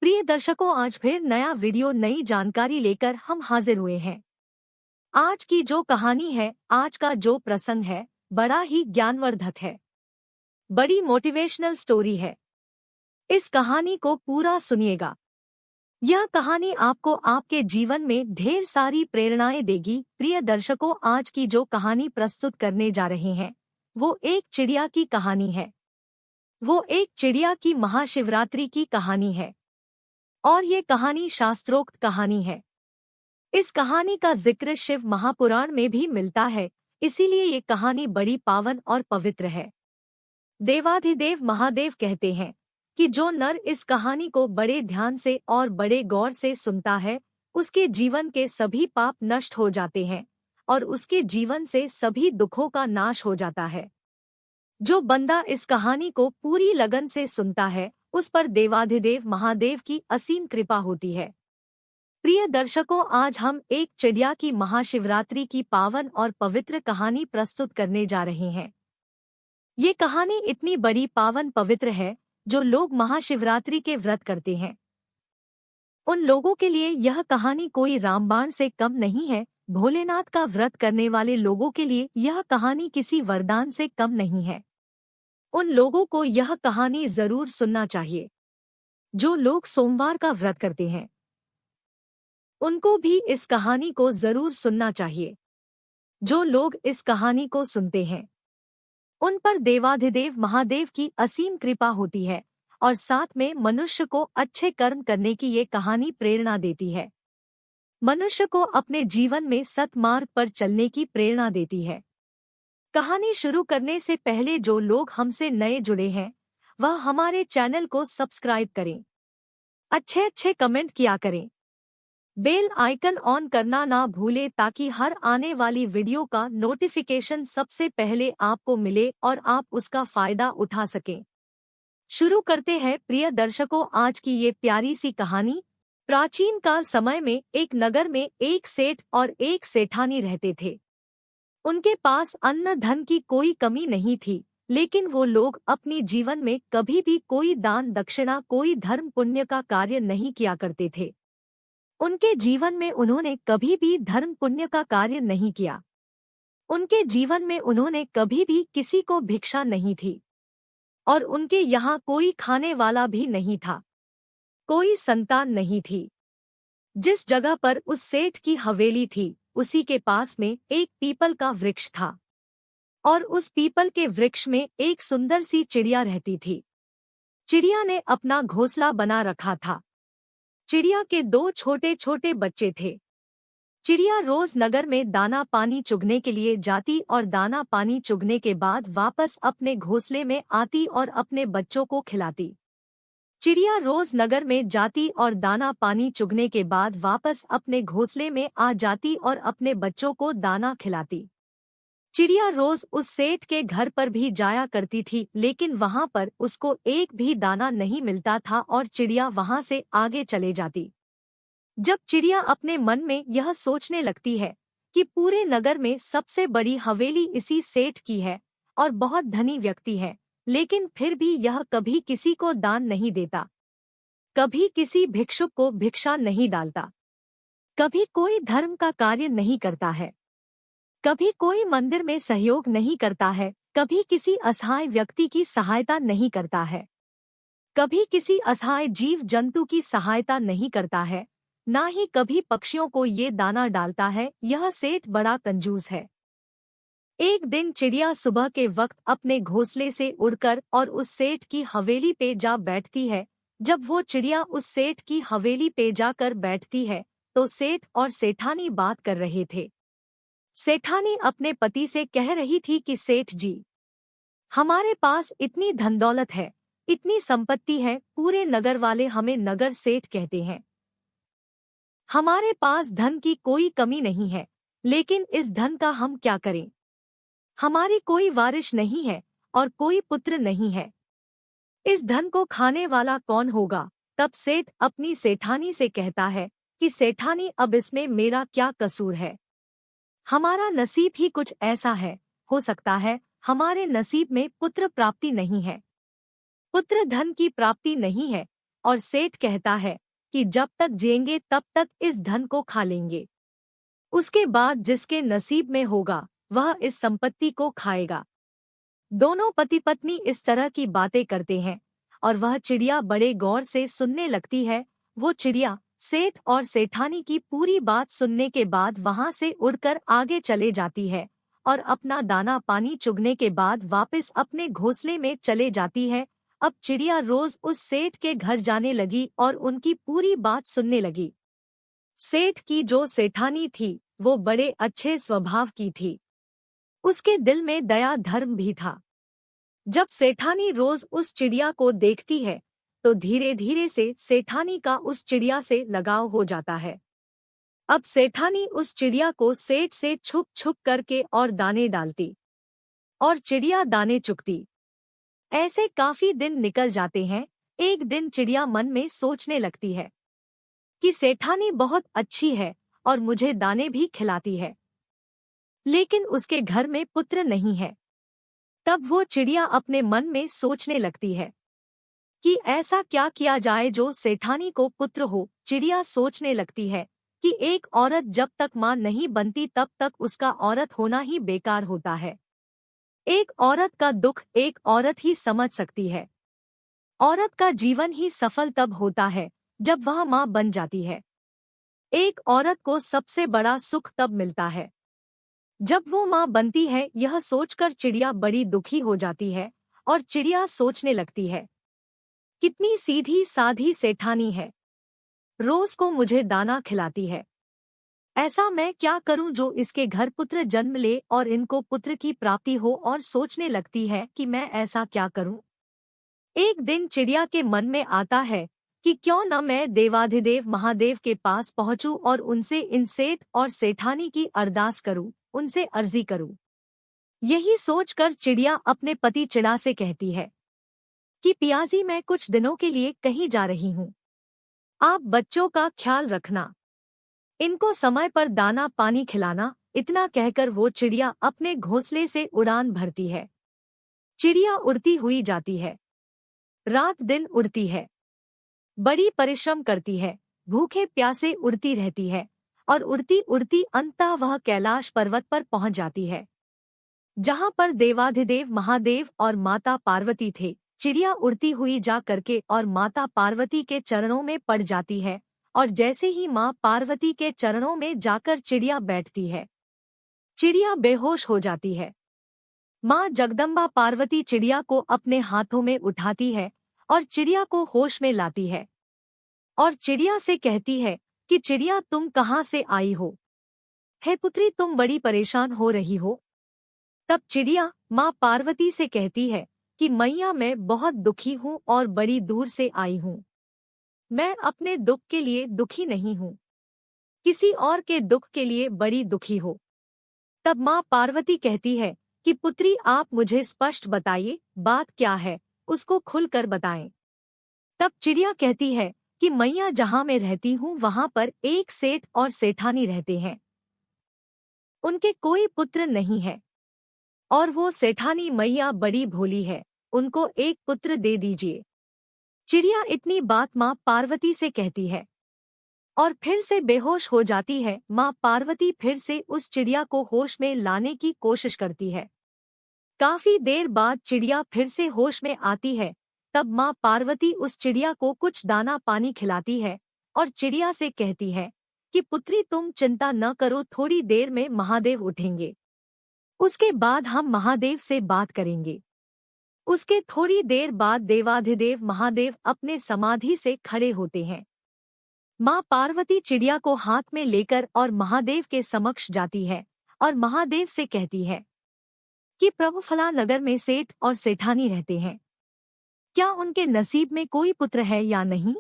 प्रिय दर्शकों, आज फिर नया वीडियो नई जानकारी लेकर हम हाजिर हुए हैं। आज की जो कहानी है, आज का जो प्रसंग है, बड़ा ही ज्ञानवर्धक है। बड़ी मोटिवेशनल स्टोरी है। इस कहानी को पूरा सुनिएगा। यह कहानी आपको आपके जीवन में ढेर सारी प्रेरणाएं देगी। प्रिय दर्शकों, आज की जो कहानी प्रस्तुत करने जा रहे हैं वो एक चिड़िया की कहानी है। वो एक चिड़िया की महाशिवरात्रि की कहानी है और ये कहानी शास्त्रोक्त कहानी है। इस कहानी का जिक्र शिव महापुराण में भी मिलता है, इसीलिए ये कहानी बड़ी पावन और पवित्र है। देवाधिदेव महादेव कहते हैं कि जो नर इस कहानी को बड़े ध्यान से और बड़े गौर से सुनता है, उसके जीवन के सभी पाप नष्ट हो जाते हैं और उसके जीवन से सभी दुखों का नाश हो जाता है। जो बंदा इस कहानी को पूरी लगन से सुनता है, उस पर देवाधिदेव महादेव की असीम कृपा होती है। प्रिय दर्शकों, आज हम एक चिड़िया की महाशिवरात्रि की पावन और पवित्र कहानी प्रस्तुत करने जा रहे हैं। ये कहानी इतनी बड़ी पावन पवित्र है, जो लोग महाशिवरात्रि के व्रत करते हैं उन लोगों के लिए यह कहानी कोई रामबाण से कम नहीं है। भोलेनाथ का व्रत करने वाले लोगों के लिए यह कहानी किसी वरदान से कम नहीं है। उन लोगों को यह कहानी जरूर सुनना चाहिए। जो लोग सोमवार का व्रत करते हैं उनको भी इस कहानी को जरूर सुनना चाहिए। जो लोग इस कहानी को सुनते हैं उन पर देवाधिदेव महादेव की असीम कृपा होती है और साथ में मनुष्य को अच्छे कर्म करने की ये कहानी प्रेरणा देती है। मनुष्य को अपने जीवन में सत्मार्ग पर चलने की प्रेरणा देती है। कहानी शुरू करने से पहले जो लोग हमसे नए जुड़े हैं वह हमारे चैनल को सब्सक्राइब करें, अच्छे कमेंट किया करें, बेल आइकन ऑन करना ना भूलें ताकि हर आने वाली वीडियो का नोटिफिकेशन सबसे पहले आपको मिले और आप उसका फायदा उठा सकें। शुरू करते हैं प्रिय दर्शकों आज की ये प्यारी सी कहानी। प्राचीन काल समय में एक नगर में एक सेठ और एक सेठानी रहते थे। उनके पास अन्न धन की कोई कमी नहीं थी, लेकिन वो लोग अपनी जीवन में कभी भी कोई दान दक्षिणा, कोई धर्म पुण्य का कार्य नहीं किया करते थे। उनके जीवन में उन्होंने कभी भी धर्म पुण्य का कार्य नहीं किया। उनके जीवन में उन्होंने कभी भी किसी को भिक्षा नहीं थी और उनके यहाँ कोई खाने वाला भी नहीं था, कोई संतान नहीं थी। जिस जगह पर उस सेठ की हवेली थी उसी के पास में एक पीपल का वृक्ष था और उस पीपल के वृक्ष में एक सुंदर सी चिड़िया रहती थी। चिड़िया ने अपना घोंसला बना रखा था। चिड़िया के दो छोटे छोटे बच्चे थे। चिड़िया रोज नगर में दाना पानी चुगने के लिए जाती और दाना पानी चुगने के बाद वापस अपने घोंसले में आती और अपने बच्चों को खिलाती। चिड़िया रोज नगर में जाती और दाना पानी चुगने के बाद वापस अपने घोंसले में आ जाती और अपने बच्चों को दाना खिलाती। चिड़िया रोज उस सेठ के घर पर भी जाया करती थी, लेकिन वहां पर उसको एक भी दाना नहीं मिलता था और चिड़िया वहां से आगे चले जाती। जब चिड़िया अपने मन में यह सोचने लगती है कि पूरे नगर में सबसे बड़ी हवेली इसी सेठ की है और बहुत धनी व्यक्ति है, लेकिन फिर भी यह कभी किसी को दान नहीं देता, कभी किसी भिक्षुक को भिक्षा नहीं डालता, कभी कोई धर्म का कार्य नहीं करता है, कभी कोई मंदिर में सहयोग नहीं करता है, कभी किसी असहाय व्यक्ति की सहायता नहीं करता है, कभी किसी असहाय जीव जंतु की सहायता नहीं करता है, ना ही कभी पक्षियों को ये दाना डालता है। यह सेठ बड़ा कंजूस है। एक दिन चिड़िया सुबह के वक्त अपने घोंसले से उड़कर और उस सेठ की हवेली पे जा बैठती है। जब वो चिड़िया उस सेठ की हवेली पे जाकर बैठती है तो सेठ और सेठानी बात कर रहे थे। सेठानी अपने पति से कह रही थी कि सेठ जी, हमारे पास इतनी धन दौलत है, इतनी संपत्ति है, पूरे नगर वाले हमें नगर सेठ कहते हैं। हमारे पास धन की कोई कमी नहीं है, लेकिन इस धन का हम क्या करें? हमारी कोई वारिश नहीं है और कोई पुत्र नहीं है। इस धन को खाने वाला कौन होगा? तब सेठ अपनी सेठानी से कहता है कि सेठानी, अब इसमें मेरा क्या कसूर है? हमारा नसीब ही कुछ ऐसा है, हो सकता है हमारे नसीब में पुत्र प्राप्ति नहीं है, पुत्र धन की प्राप्ति नहीं है और सेठ कहता है कि जब तक जिएंगे तब तक इस धन को खा लेंगे। उसके बाद जिसके नसीब में होगा वह इस संपत्ति को खाएगा। दोनों पति पत्नी इस तरह की बातें करते हैं और वह चिड़िया बड़े गौर से सुनने लगती है। वो चिड़िया सेठ और सेठानी की पूरी बात सुनने के बाद वहां से उड़कर आगे चले जाती है और अपना दाना पानी चुगने के बाद वापस अपने घोंसले में चले जाती है। अब चिड़िया रोज उस सेठ के घर जाने लगी और उनकी पूरी बात सुनने लगी। सेठ की जो सेठानी थी वो बड़े अच्छे स्वभाव की थी। उसके दिल में दया धर्म भी था। जब सेठानी रोज उस चिड़िया को देखती है तो धीरे धीरे से सेठानी का उस चिड़िया से लगाव हो जाता है। अब सेठानी उस चिड़िया को सेठ से छुप छुप करके और दाने डालती और चिड़िया दाने चुगती। ऐसे काफी दिन निकल जाते हैं। एक दिन चिड़िया मन में सोचने लगती है कि सेठानी बहुत अच्छी है और मुझे दाने भी खिलाती है, लेकिन उसके घर में पुत्र नहीं है। तब वो चिड़िया अपने मन में सोचने लगती है कि ऐसा क्या किया जाए जो सेठानी को पुत्र हो। चिड़िया सोचने लगती है कि एक औरत जब तक मां नहीं बनती तब तक उसका औरत होना ही बेकार होता है। एक औरत का दुख एक औरत ही समझ सकती है। औरत का जीवन ही सफल तब होता है जब वह मां बन जाती है। एक औरत को सबसे बड़ा सुख तब मिलता है जब वो मां बनती है। यह सोचकर चिड़िया बड़ी दुखी हो जाती है और चिड़िया सोचने लगती है, कितनी सीधी साधी सेठानी है, रोज को मुझे दाना खिलाती है। ऐसा मैं क्या करूं जो इसके घर पुत्र जन्म ले और इनको पुत्र की प्राप्ति हो। और सोचने लगती है कि मैं ऐसा क्या करूं। एक दिन चिड़िया के मन में आता है कि क्यों न मैं देवाधिदेव महादेव के पास पहुंचूं और उनसे इन सेठ और सेठानी की अरदास करूं, उनसे अर्जी करूं। यही सोचकर चिड़िया अपने पति चिड़ा से कहती है कि पियाजी मैं कुछ दिनों के लिए कहीं जा रही हूं, आप बच्चों का ख्याल रखना, इनको समय पर दाना पानी खिलाना। इतना कहकर वो चिड़िया अपने घोंसले से उड़ान भरती है। चिड़िया उड़ती हुई जाती है, रात दिन उड़ती है, बड़ी परिश्रम करती है, भूखे प्यासे उड़ती रहती है और उड़ती उड़ती अंततः वह कैलाश पर्वत पर पहुंच जाती है, जहां पर देवाधिदेव महादेव और माता पार्वती थे। चिड़िया उड़ती हुई जा करके और माता पार्वती के चरणों में पड़ जाती है और जैसे ही मां पार्वती के चरणों में जाकर चिड़िया बैठती है, चिड़िया बेहोश हो जाती है। मां जगदम्बा पार्वती चिड़िया को अपने हाथों में उठाती है और चिड़िया को होश में लाती है और चिड़िया से कहती है कि चिड़िया तुम कहाँ से आई हो? हे पुत्री तुम बड़ी परेशान हो रही हो। तब चिड़िया मां पार्वती से कहती है कि मैया मैं बहुत दुखी हूँ और बड़ी दूर से आई हूँ। मैं अपने दुख के लिए दुखी नहीं हूँ, किसी और के दुख के लिए बड़ी दुखी हो। तब मां पार्वती कहती है कि पुत्री आप मुझे स्पष्ट बताइए बात क्या है, उसको खुलकर बताएं। तब चिड़िया कहती है कि मैया जहां मैं रहती हूँ वहां पर एक सेठ और सेठानी रहते हैं, उनके कोई पुत्र नहीं है और वो सेठानी मैया बड़ी भोली है, उनको एक पुत्र दे दीजिए। चिड़िया इतनी बात मां पार्वती से कहती है और फिर से बेहोश हो जाती है। मां पार्वती फिर से उस चिड़िया को होश में लाने की कोशिश करती है। काफी देर बाद चिड़िया फिर से होश में आती है। तब मां पार्वती उस चिड़िया को कुछ दाना पानी खिलाती है और चिड़िया से कहती है कि पुत्री तुम चिंता न करो, थोड़ी देर में महादेव उठेंगे, उसके बाद हम महादेव से बात करेंगे। उसके थोड़ी देर बाद देवाधिदेव महादेव अपने समाधि से खड़े होते हैं। मां पार्वती चिड़िया को हाथ में लेकर और महादेव के समक्ष जाती है और महादेव से कहती है कि प्रभु फला नगर में सेठ और सेठानी रहते हैं, क्या उनके नसीब में कोई पुत्र है या नहीं?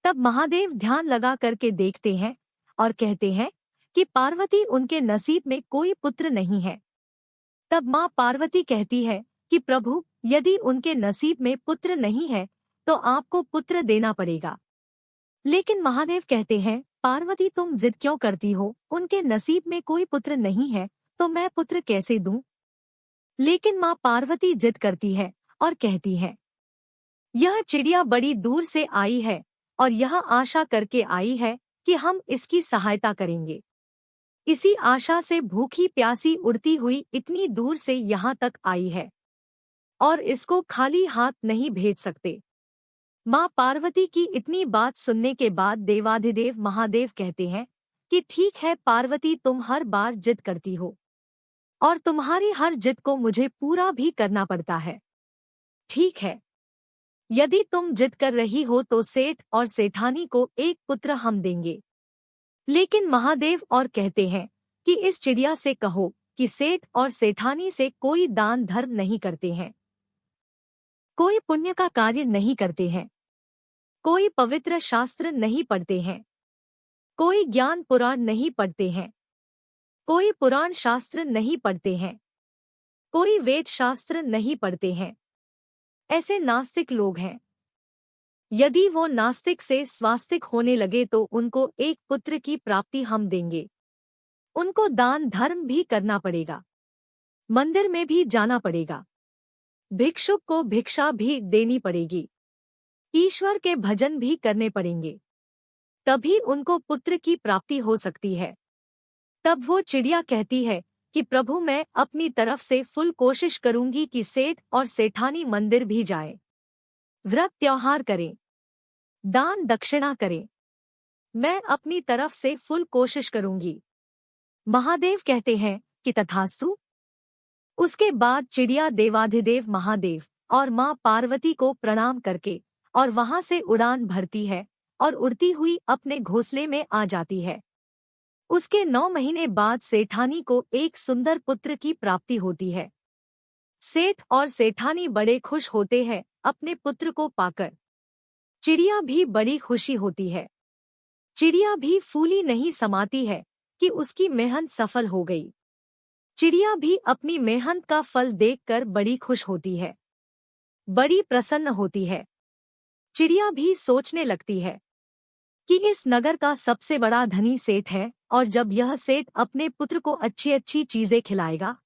तब महादेव ध्यान लगा करके देखते हैं और कहते हैं कि पार्वती उनके नसीब में कोई पुत्र नहीं है। तब मां पार्वती कहती है कि प्रभु यदि उनके नसीब में पुत्र नहीं है तो आपको पुत्र देना पड़ेगा। लेकिन महादेव कहते हैं पार्वती तुम जिद क्यों करती हो, उनके नसीब में कोई पुत्र नहीं है तो मैं पुत्र कैसे दूं? लेकिन मां पार्वती जिद करती है और कहती है यह चिड़िया बड़ी दूर से आई है और यह आशा करके आई है कि हम इसकी सहायता करेंगे। इसी आशा से भूखी प्यासी उड़ती हुई इतनी दूर से यहाँ तक आई है और इसको खाली हाथ नहीं भेज सकते। माँ पार्वती की इतनी बात सुनने के बाद देवाधिदेव महादेव कहते हैं कि ठीक है पार्वती, तुम हर बार जिद करती हो और तुम्हारी हर जिद को मुझे पूरा भी करना पड़ता है। ठीक है, यदि तुम जिद कर रही हो तो सेठ और सेठानी को एक पुत्र हम देंगे। लेकिन महादेव और कहते हैं कि इस चिड़िया से कहो कि सेठ और सेठानी से कोई दान धर्म नहीं करते हैं, कोई पुण्य का कार्य नहीं करते हैं, कोई पवित्र शास्त्र नहीं पढ़ते हैं, कोई ज्ञान पुराण नहीं पढ़ते हैं, कोई पुराण शास्त्र नहीं पढ़ते हैं, कोई वेद शास्त्र नहीं पढ़ते हैं। ऐसे नास्तिक लोग हैं। यदि वो नास्तिक से स्वास्तिक होने लगे तो उनको एक पुत्र की प्राप्ति हम देंगे। उनको दान धर्म भी करना पड़ेगा, मंदिर में भी जाना पड़ेगा, भिक्षुक को भिक्षा भी देनी पड़ेगी, ईश्वर के भजन भी करने पड़ेंगे, तभी उनको पुत्र की प्राप्ति हो सकती है। तब वो चिड़िया कहती है कि प्रभु, मैं अपनी तरफ से फुल कोशिश करूंगी कि सेठ और सेठानी मंदिर भी जाए, व्रत त्योहार करें, दान दक्षिणा करें। मैं अपनी तरफ से फुल कोशिश करूंगी। महादेव कहते हैं कि तथास्तु। उसके बाद चिड़िया देवाधिदेव महादेव और माँ पार्वती को प्रणाम करके और वहां से उड़ान भरती है और उड़ती हुई अपने घोंसले में आ जाती है। उसके 9 महीने बाद सेठानी को एक सुंदर पुत्र की प्राप्ति होती है। सेठ और सेठानी बड़े खुश होते हैं अपने पुत्र को पाकर। चिड़िया भी बड़ी खुशी होती है। चिड़िया भी फूली नहीं समाती है कि उसकी मेहनत सफल हो गई। चिड़िया भी अपनी मेहनत का फल देखकर बड़ी खुश होती है, बड़ी प्रसन्न होती है। चिड़िया भी सोचने लगती है कि इस नगर का सबसे बड़ा धनी सेठ है और जब यह सेठ अपने पुत्र को अच्छी अच्छी चीजें खिलाएगा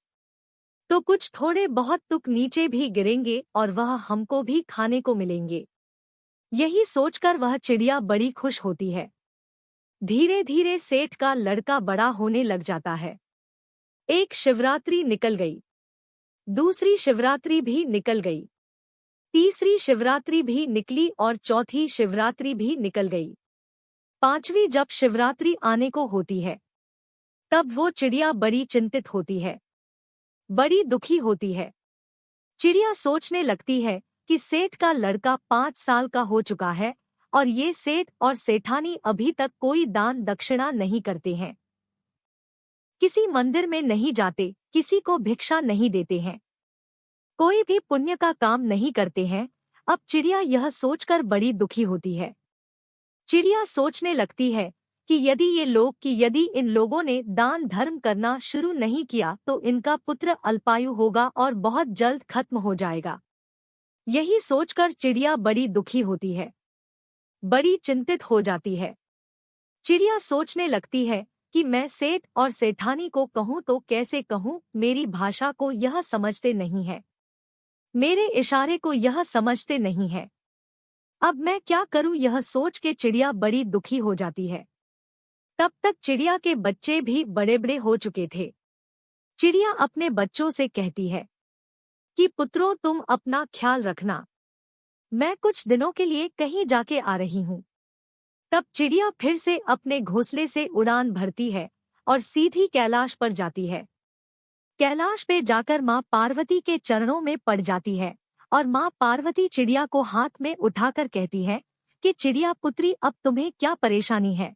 तो कुछ थोड़े बहुत तुक नीचे भी गिरेंगे और वह हमको भी खाने को मिलेंगे। यही सोचकर वह चिड़िया बड़ी खुश होती है। धीरे धीरे सेठ का लड़का बड़ा होने लग जाता है। एक शिवरात्रि निकल गई, दूसरी शिवरात्रि भी निकल गई, तीसरी शिवरात्रि भी निकली और चौथी शिवरात्रि भी निकल गई। 5वीं जब शिवरात्रि आने को होती है तब वो चिड़िया बड़ी चिंतित होती है, बड़ी दुखी होती है। चिड़िया सोचने लगती है कि सेठ का लड़का 5 साल का हो चुका है और ये सेठ और सेठानी अभी तक कोई दान दक्षिणा नहीं करते हैं, किसी मंदिर में नहीं जाते, किसी को भिक्षा नहीं देते हैं, कोई भी पुण्य का काम नहीं करते हैं। अब चिड़िया यह सोचकर बड़ी दुखी होती है। चिड़िया सोचने लगती है कि यदि इन लोगों ने दान धर्म करना शुरू नहीं किया तो इनका पुत्र अल्पायु होगा और बहुत जल्द खत्म हो जाएगा। यही सोचकर चिड़िया बड़ी दुखी होती है, बड़ी चिंतित हो जाती है। चिड़िया सोचने लगती है कि मैं सेठ और सेठानी को कहूँ तो कैसे कहूँ, मेरी भाषा को यह समझते नहीं है, मेरे इशारे को यह समझते नहीं है। अब मैं क्या करूँ, यह सोच के चिड़िया बड़ी दुखी हो जाती है। तब तक चिड़िया के बच्चे भी बड़े बड़े हो चुके थे। चिड़िया अपने बच्चों से कहती है कि पुत्रों, तुम अपना ख्याल रखना, मैं कुछ दिनों के लिए कहीं जाके आ रही हूँ। तब चिड़िया फिर से अपने घोंसले से उड़ान भरती है और सीधी कैलाश पर जाती है। कैलाश पे जाकर माँ पार्वती के चरणों में पड़ जाती है और माँ पार्वती चिड़िया को हाथ में उठाकर कहती है कि चिड़िया पुत्री, अब तुम्हें क्या परेशानी है?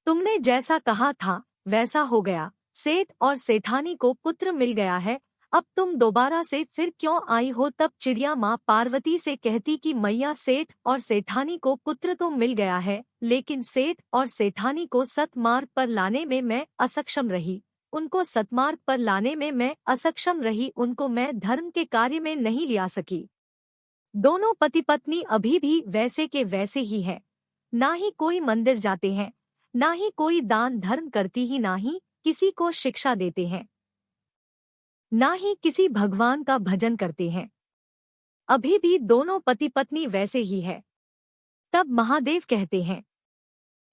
तुमने जैसा कहा था वैसा हो गया। सेठ और सेठानी को पुत्र मिल गया है, अब तुम दोबारा से फिर क्यों आई हो? तब चिड़िया माँ पार्वती से कहती कि मैया, सेठ और सेठानी को पुत्र तो मिल गया है, लेकिन सेठ और सेठानी को सतमार्ग पर लाने में मैं असक्षम रही। उनको मैं धर्म के कार्य में नहीं लिया सकी। दोनों पति पत्नी अभी भी वैसे के वैसे ही हैं, ना ही कोई मंदिर जाते हैं, ना ही कोई दान धर्म करती ही, ना ही किसी को शिक्षा देते हैं, ना ही किसी भगवान का भजन करते हैं। अभी भी दोनों पति पत्नी वैसे ही है। तब महादेव कहते हैं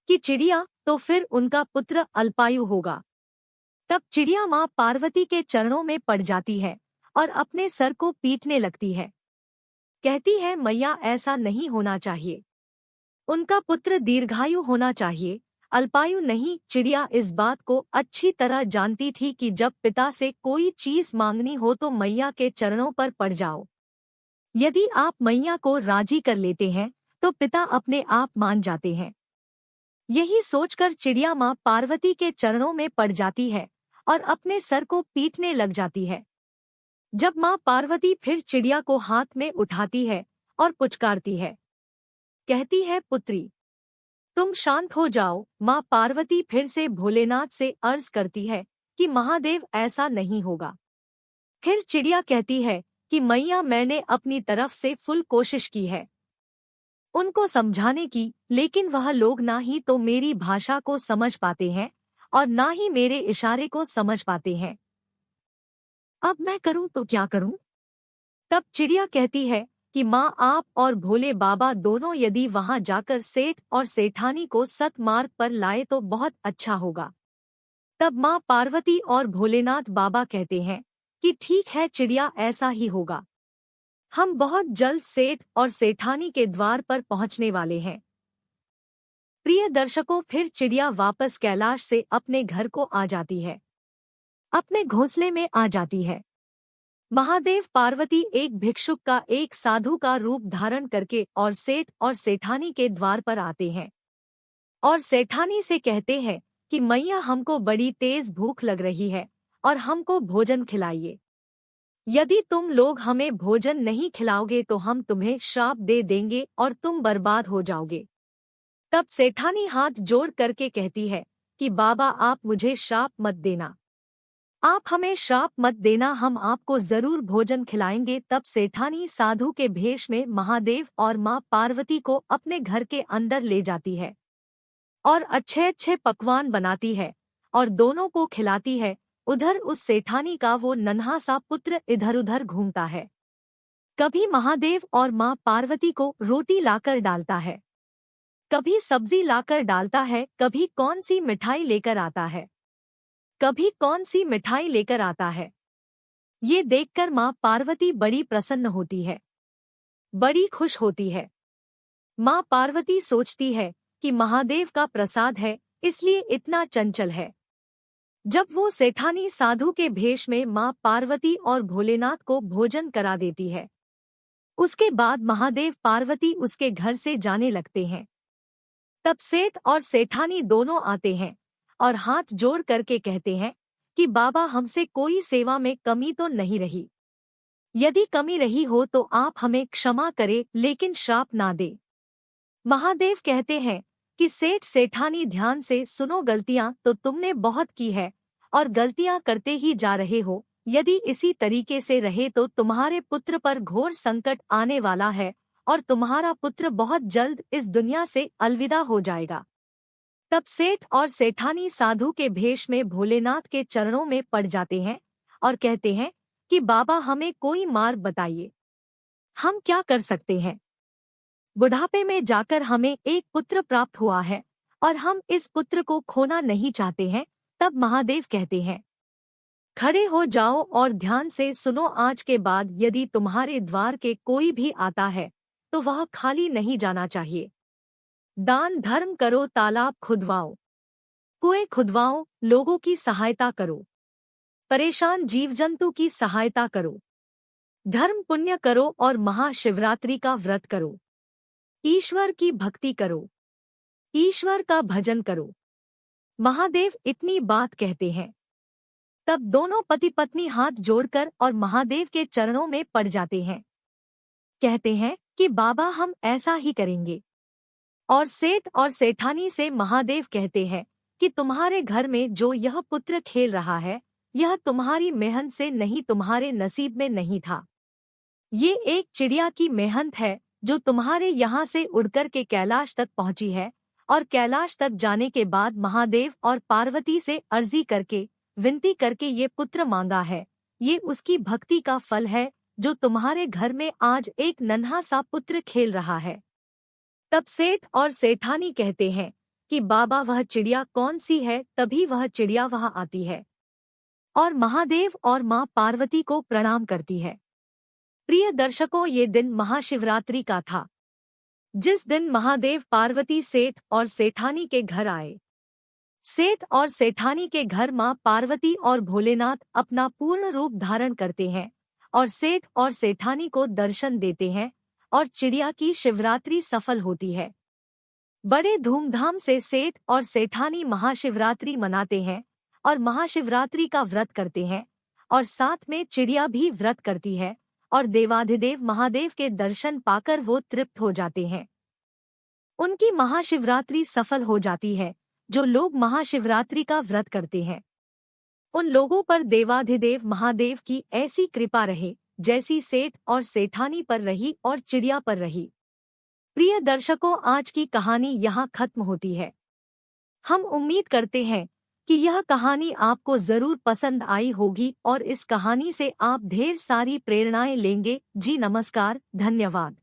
कि चिड़िया, तो फिर उनका पुत्र अल्पायु होगा। तब चिड़िया माँ पार्वती के चरणों में पड़ जाती है और अपने सर को पीटने लगती है। कहती है, मैया ऐसा नहीं होना चाहिए, उनका पुत्र दीर्घायु होना चाहिए, अल्पायु नहीं। चिड़िया इस बात को अच्छी तरह जानती थी कि जब पिता से कोई चीज मांगनी हो तो मैया के चरणों पर पड़ जाओ। यदि आप मैया को राजी कर लेते हैं तो पिता अपने आप मान जाते हैं। यही सोचकर चिड़िया माँ पार्वती के चरणों में पड़ जाती है और अपने सर को पीटने लग जाती है। जब माँ पार्वती फिर चिड़िया को हाथ में उठाती है और पुचकारती है, कहती है, पुत्री तुम शांत हो जाओ। माँ पार्वती फिर से भोलेनाथ से अर्ज करती है कि महादेव ऐसा नहीं होगा। फिर चिड़िया कहती है कि मैया मैंने अपनी तरफ से फुल कोशिश की है उनको समझाने की, लेकिन वह लोग ना ही तो मेरी भाषा को समझ पाते हैं और ना ही मेरे इशारे को समझ पाते हैं। अब मैं करूं तो क्या करूं? तब चिड़िया कहती है कि माँ आप और भोले बाबा दोनों यदि वहां जाकर सेठ और सेठानी को सतमार्ग पर लाए तो बहुत अच्छा होगा। तब माँ पार्वती और भोलेनाथ बाबा कहते हैं कि ठीक है चिड़िया, ऐसा ही होगा। हम बहुत जल्द सेठ और सेठानी के द्वार पर पहुंचने वाले हैं। प्रिय दर्शकों, फिर चिड़िया वापस कैलाश से अपने घर को आ जाती है, अपने घोंसले में आ जाती है। महादेव पार्वती एक भिक्षुक का, एक साधु का रूप धारण करके और सेठ और सेठानी के द्वार पर आते हैं और सेठानी से कहते हैं कि मैया हमको बड़ी तेज भूख लग रही है और हमको भोजन खिलाइए। यदि तुम लोग हमें भोजन नहीं खिलाओगे तो हम तुम्हें श्राप दे देंगे और तुम बर्बाद हो जाओगे। तब सेठानी हाथ जोड़ करके कहती है कि बाबा आप मुझे श्राप मत देना, आप हमें श्राप मत देना, हम आपको जरूर भोजन खिलाएंगे। तब सेठानी साधु के भेष में महादेव और माँ पार्वती को अपने घर के अंदर ले जाती है और अच्छे अच्छे पकवान बनाती है और दोनों को खिलाती है। उधर उस सेठानी का वो नन्हा सा पुत्र इधर उधर घूमता है, कभी महादेव और माँ पार्वती को रोटी लाकर डालता है, कभी सब्जी लाकर डालता है, कभी कौन सी मिठाई लेकर आता है, कभी कौन सी मिठाई लेकर आता है। ये देखकर माँ पार्वती बड़ी प्रसन्न होती है, बड़ी खुश होती है। माँ पार्वती सोचती है कि महादेव का प्रसाद है इसलिए इतना चंचल है। जब वो सेठानी साधु के भेष में माँ पार्वती और भोलेनाथ को भोजन करा देती है, उसके बाद महादेव पार्वती उसके घर से जाने लगते हैं। तब सेठ और सेठानी दोनों आते हैं और हाथ जोड़ करके कहते हैं कि बाबा हमसे कोई सेवा में कमी तो नहीं रही, यदि कमी रही हो तो आप हमें क्षमा करें लेकिन श्राप ना दे। महादेव कहते हैं कि सेठ सेठानी ध्यान से सुनो, गलतियां तो तुमने बहुत की है और गलतियां करते ही जा रहे हो। यदि इसी तरीके से रहे तो तुम्हारे पुत्र पर घोर संकट आने वाला है और तुम्हारा पुत्र बहुत जल्द इस दुनिया से अलविदा हो जाएगा। तब सेठ और सेठानी साधु के भेष में भोलेनाथ के चरणों में पड़ जाते हैं और कहते हैं कि बाबा हमें कोई मार्ग बताइए, हम क्या कर सकते हैं? बुढ़ापे में जाकर हमें एक पुत्र प्राप्त हुआ है और हम इस पुत्र को खोना नहीं चाहते हैं। तब महादेव कहते हैं, खड़े हो जाओ और ध्यान से सुनो, आज के बाद यदि तुम्हारे द्वार के कोई भी आता है तो वह खाली नहीं जाना चाहिए। दान धर्म करो, तालाब खुदवाओ, कुएं खुदवाओ, लोगों की सहायता करो, परेशान जीव जंतु की सहायता करो, धर्म पुण्य करो और महाशिवरात्रि का व्रत करो, ईश्वर की भक्ति करो, ईश्वर का भजन करो। महादेव इतनी बात कहते हैं। तब दोनों पति पत्नी हाथ जोड़कर और महादेव के चरणों में पड़ जाते हैं, कहते हैं कि बाबा हम ऐसा ही करेंगे। और सेठ और सेठानी से महादेव कहते हैं कि तुम्हारे घर में जो यह पुत्र खेल रहा है, यह तुम्हारी मेहनत से नहीं, तुम्हारे नसीब में नहीं था। ये एक चिड़िया की मेहनत है जो तुम्हारे यहाँ से उड़कर के कैलाश तक पहुंची है और कैलाश तक जाने के बाद महादेव और पार्वती से अर्जी करके, विनती करके ये पुत्र मांगा है। ये उसकी भक्ति का फल है जो तुम्हारे घर में आज एक नन्हा सा पुत्र खेल रहा है। तब सेठ और सेठानी कहते हैं कि बाबा वह चिड़िया कौन सी है। तभी वह चिड़िया वहां आती है और महादेव और मां पार्वती को प्रणाम करती है। प्रिय दर्शकों, ये दिन महाशिवरात्रि का था, जिस दिन महादेव पार्वती सेठ और सेठानी के घर आए। सेठ और सेठानी के घर मां पार्वती और भोलेनाथ अपना पूर्ण रूप धारण करते हैं और सेठ और सेठानी को दर्शन देते हैं और चिड़िया की शिवरात्रि सफल होती है। बड़े धूमधाम से सेठ और सेठानी महाशिवरात्रि मनाते हैं और महाशिवरात्रि का व्रत करते हैं और साथ में चिड़िया भी व्रत करती है और देवाधिदेव महादेव के दर्शन पाकर वो तृप्त हो जाते हैं। उनकी महाशिवरात्रि सफल हो जाती है। जो लोग महाशिवरात्रि का व्रत करते हैं, उन लोगों पर देवाधिदेव महादेव की ऐसी कृपा रहे जैसी सेठ और सेठानी पर रही और चिड़िया पर रही। प्रिय दर्शकों, आज की कहानी यहाँ खत्म होती है। हम उम्मीद करते हैं कि यह कहानी आपको जरूर पसंद आई होगी और इस कहानी से आप ढेर सारी प्रेरणाएं लेंगे। जी नमस्कार, धन्यवाद।